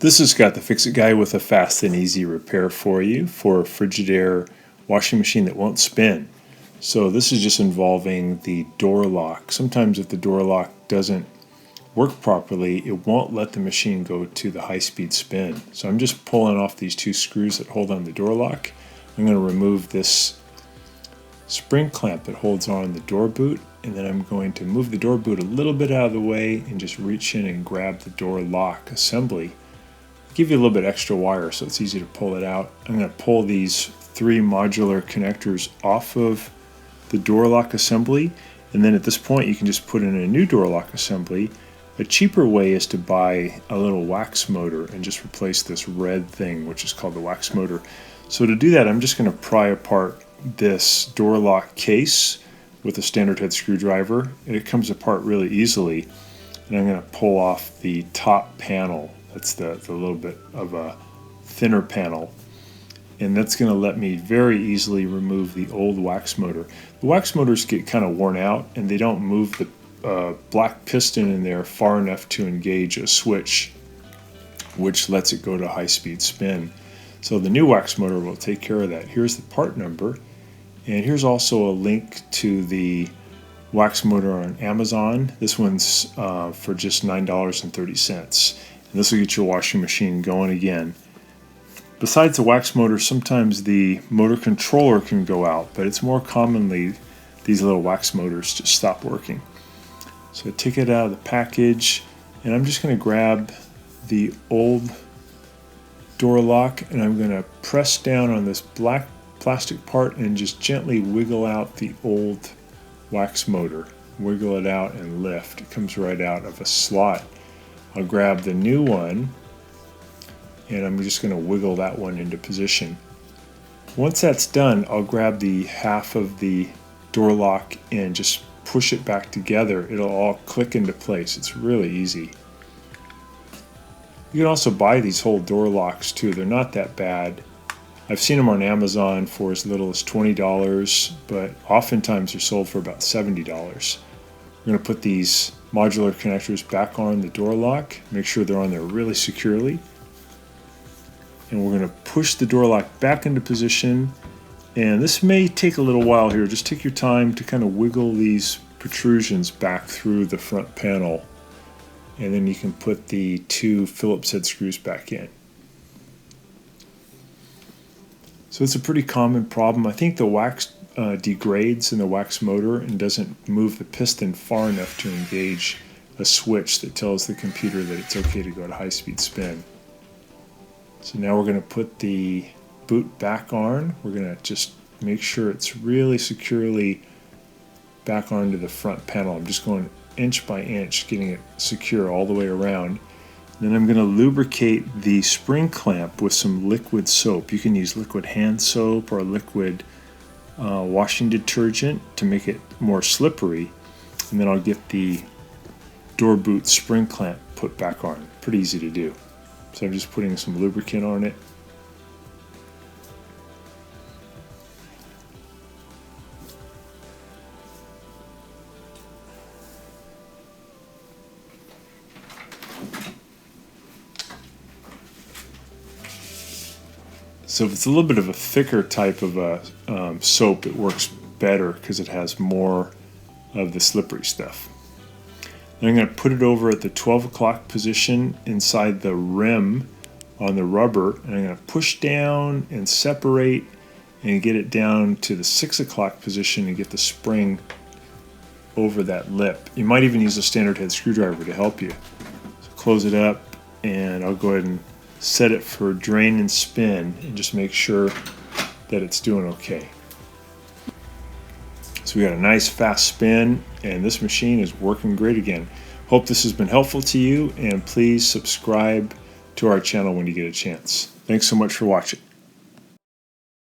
This is Scott the Fix-It Guy with a fast and easy repair for you for a Frigidaire washing machine that won't spin. So this is just involving the door lock. Sometimes if the door lock doesn't work properly, it won't let the machine go to the high-speed spin. So I'm just pulling off these two screws that hold on the door lock. I'm going to remove this spring clamp that holds on the door boot, and then I'm going to move the door boot a little bit out of the way and just reach in and grab the door lock assembly. Give you a little bit extra wire so it's easy to pull it out. I'm going to pull these three modular connectors off of the door lock assembly, and then at this point you can just put in a new door lock assembly. A cheaper way is to buy a little wax motor and just replace this red thing, which is called the wax motor. So to do that, I'm just going to pry apart this door lock case with a standard head screwdriver, and it comes apart really easily. And I'm going to pull off the top panel. That's the little bit of a thinner panel, and that's going to let me very easily remove the old wax motor. The wax motors get kind of worn out, and they don't move the black piston in there far enough to engage a switch which lets it go to high-speed spin. So the new wax motor will take care of that. Here's the part number, and here's also a link to the wax motor on Amazon. This one's for just $9.30. And this will get your washing machine going again. Besides the wax motor, sometimes the motor controller can go out, but it's more commonly these little wax motors just stop working. So take it out of the package, and I'm just going to grab the old door lock, and I'm going to press down on this black plastic part and just gently wiggle out the old wax motor. Wiggle it out and lift. It comes right out of a slot. I'll grab the new one, and I'm just going to wiggle that one into position. Once that's done, I'll grab the half of the door lock and just push it back together. It'll all click into place. It's really easy. You can also buy these whole door locks too. They're not that bad. I've seen them on Amazon for as little as $20, but oftentimes they're sold for about $70. We're going to put these modular connectors back on the door lock, make sure they're on there really securely, and we're going to push the door lock back into position. And this may take a little while here. Just take your time to kind of wiggle these protrusions back through the front panel, and then you can put the two Phillips head screws back in. So it's a pretty common problem. I think the wax degrades in the wax motor and doesn't move the piston far enough to engage a switch that tells the computer that it's okay to go to high-speed spin. So now we're going to put the boot back on. We're going to just make sure it's really securely back onto the front panel. I'm just going inch by inch, getting it secure all the way around. Then I'm going to lubricate the spring clamp with some liquid soap. You can use liquid hand soap or liquid washing detergent to make it more slippery. And then I'll get the door boot spring clamp put back on. Pretty easy to do. So I'm just putting some lubricant on it. So if it's a little bit of a thicker type of a soap, it works better because it has more of the slippery stuff. Then I'm going to put it over at the 12 o'clock position inside the rim on the rubber, and I'm going to push down and separate and get it down to the 6 o'clock position and get the spring over that lip. You might even use a standard head screwdriver to help you. So close it up, and I'll go ahead and set it for drain and spin and just make sure that it's doing okay. So we got a nice fast spin, and this machine is working great again. Hope this has been helpful to you, and please subscribe to our channel when you get a chance. Thanks so much for watching.